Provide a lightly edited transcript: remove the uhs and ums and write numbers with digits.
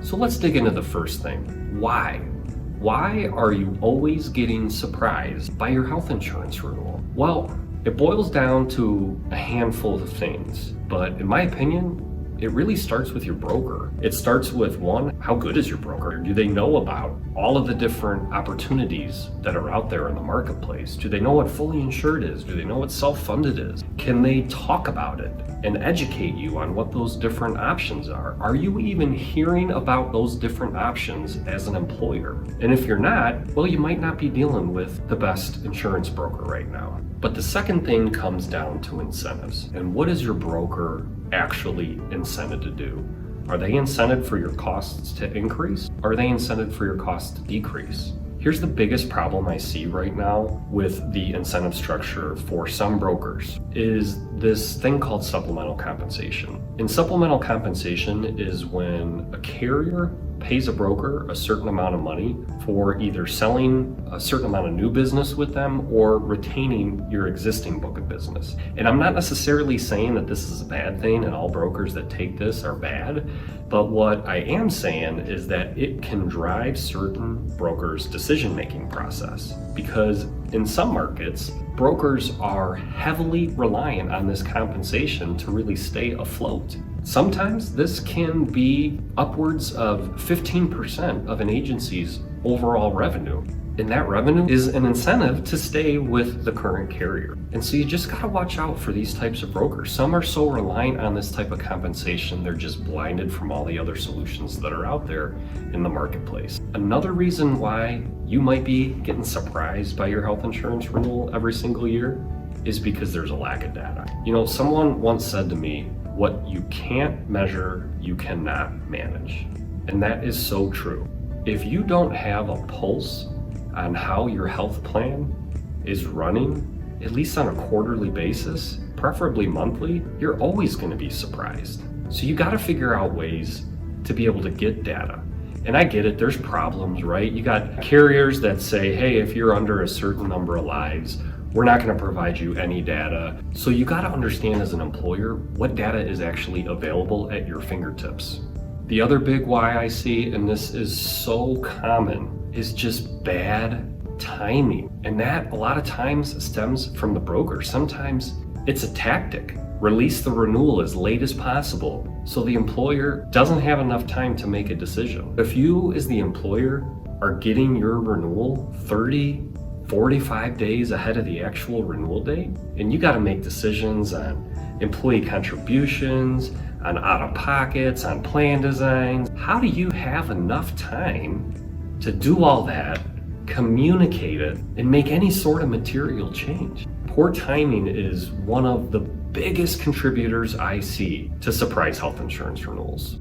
So let's dig into the first thing. Why? Why are you always getting surprised by your health insurance renewal? Well, it boils down to a handful of things, but in my opinion, it really starts with your broker. It starts with, one, how good is your broker? Do they know about all of the different opportunities that are out there in the marketplace? Do they know what fully insured is? Do they know what self-funded is? Can they talk about it and educate you on what those different options are? Are you even hearing about those different options as an employer? And if you're not, well, you might not be dealing with the best insurance broker right now. But the second thing comes down to incentives. And what is your broker actually incented to do? Are they incented for your costs to increase? Are they incented for your costs to decrease? Here's the biggest problem I see right now with the incentive structure for some brokers is this thing called supplemental compensation. And supplemental compensation is when a carrier pays a broker a certain amount of money for either selling a certain amount of new business with them or retaining your existing book of business. And I'm not necessarily saying that this is a bad thing and all brokers that take this are bad, but what I am saying is that it can drive certain brokers' decision-making process, because in some markets, brokers are heavily reliant on this compensation to really stay afloat. Sometimes this can be upwards of 15% of an agency's overall revenue. And that revenue is an incentive to stay with the current carrier. And so you just gotta watch out for these types of brokers. Some are so reliant on this type of compensation, they're just blinded from all the other solutions that are out there in the marketplace. Another reason why you might be getting surprised by your health insurance renewal every single year is because there's a lack of data. You know, someone once said to me, what you can't measure, you cannot manage. And that is so true. If you don't have a pulse on how your health plan is running, at least on a quarterly basis, preferably monthly, you're always going to be surprised. So you got to figure out ways to be able to get data. And I get it, there's problems, right? You got carriers that say, hey, if you're under a certain number of lives, we're not going to provide you any data. So you got to understand as an employer what data is actually available at your fingertips. The other big why I see, and this is so common, is just bad timing. And that a lot of times stems from the broker. Sometimes it's a tactic. Release the renewal as late as possible so the employer doesn't have enough time to make a decision. If you as the employer are getting your renewal 45 days ahead of the actual renewal date, and you got to make decisions on employee contributions, on out-of-pockets, on plan designs. How do you have enough time to do all that, communicate it, and make any sort of material change? Poor timing is one of the biggest contributors I see to surprise health insurance renewals.